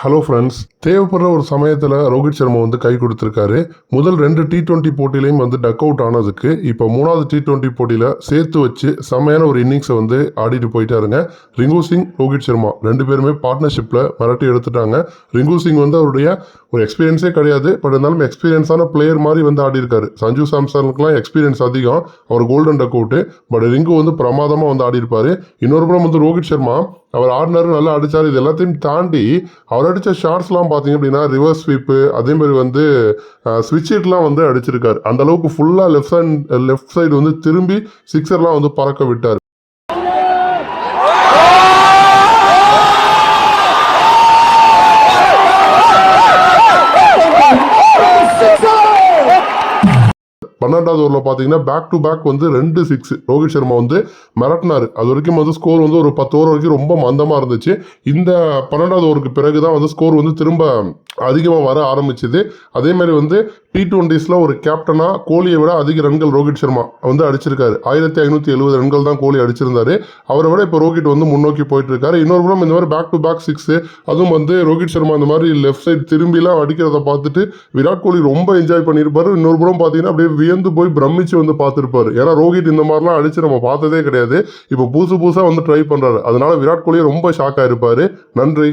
Hello friends, தேவைப்படுற ஒரு சமயத்தில் ரோஹித் சர்மா வந்து கை கொடுத்துருக்காரு. முதல் 2 T20 போட்டியிலையும் வந்து டக் அவுட் ஆனதுக்கு இப்போ 3வது T20 போட்டியில் சேர்த்து வச்சு செம்மையான ஒரு இன்னிங்ஸை வந்து ஆடிட்டு போயிட்டாருங்க. ரிங்கு சிங், ரோஹித் சர்மா 2 பேருமே பார்ட்னர்ஷிப்பில் மிரட்டி எடுத்துட்டாங்க. ரிங்கு சிங் வந்து அவருடைய ஒரு எக்ஸ்பீரியன்ஸே கிடையாது, பட் இருந்தாலும் எக்ஸ்பீரியன்ஸான பிளேயர் மாதிரி வந்து ஆடி இருக்காரு. சஞ்சு சாம்சனுக்குலாம் எக்ஸ்பீரியன்ஸ் அதிகம், அவர் golden duck out. But Rinku வந்து பிரமாதமாக வந்து ஆடி இருப்பாரு. இன்னொரு புறம் வந்து ரோஹித் சர்மா அவர் ஆடினாரு, நல்லா அடிச்சார். இது எல்லாத்தையும் தாண்டி அவர் அடித்த ஷார்ட்ஸ்லாம் பார்த்தீங்க அப்படின்னா ரிவர்ஸ் ஸ்வீப்பு, அதே மாதிரி வந்து ஸ்விட்ச் ஹிட்லாம் வந்து அடிச்சிருக்காரு. அந்த அளவுக்கு ஃபுல்லாக லெஃப்ட் சைடு வந்து திரும்பி சிக்ஸர்லாம் வந்து பறக்க விட்டார். பன்னெண்டாவது ஓவரில் பார்த்தீங்கன்னா பேக் டு பேக் வந்து 2 6 ரோஹித் சர்மா வந்து மிரட்டினார். அது வரைக்கும் வந்து ஸ்கோர் வந்து ஒரு 10 ஓவர் வரைக்கும் ரொம்ப மந்தமாக இருந்துச்சு. இந்த 12வது ஓவருக்கு பிறகு தான் வந்து ஸ்கோர் வந்து திரும்ப அதிகமாக வர ஆரம்பிச்சுது. அதே மாதிரி வந்து T20s ஒரு கேப்டனாக கோலியை விட அதிக ரன்கள் ரோஹித் சர்மா வந்து அடிச்சிருக்காரு. 1570 ரன்கள் தான் கோலி அடிச்சிருந்தாரு. அவரை விட இப்போ ரோஹித் வந்து முன்னோக்கி போயிட்டு இருக்காரு. இன்னொரு புறம் இந்த மாதிரி பேக் டு பேக் 6, அதுவும் வந்து ரோஹித் சர்மா இந்த மாதிரி லெஃப்ட் சைடு திரும்பிலாம் அடிக்கிறத பார்த்துட்டு விராட் கோலி ரொம்ப என்ஜாய் பண்ணியிருப்பாரு. இன்னொரு புறம் பார்த்தீங்கன்னா அப்படியே வியந்து போய் பிரமிச்சு வந்து பார்த்துருப்பாரு. ஏன்னா ரோஹித் இந்த மாதிரிலாம் அடிச்சு நம்ம பார்த்ததே கிடையாது. இப்போ புதுசாக வந்து ட்ரை பண்ணுறாரு. அதனால விராட் கோலி ரொம்ப ஷாக் ஆயிருப்பாரு. நன்றி.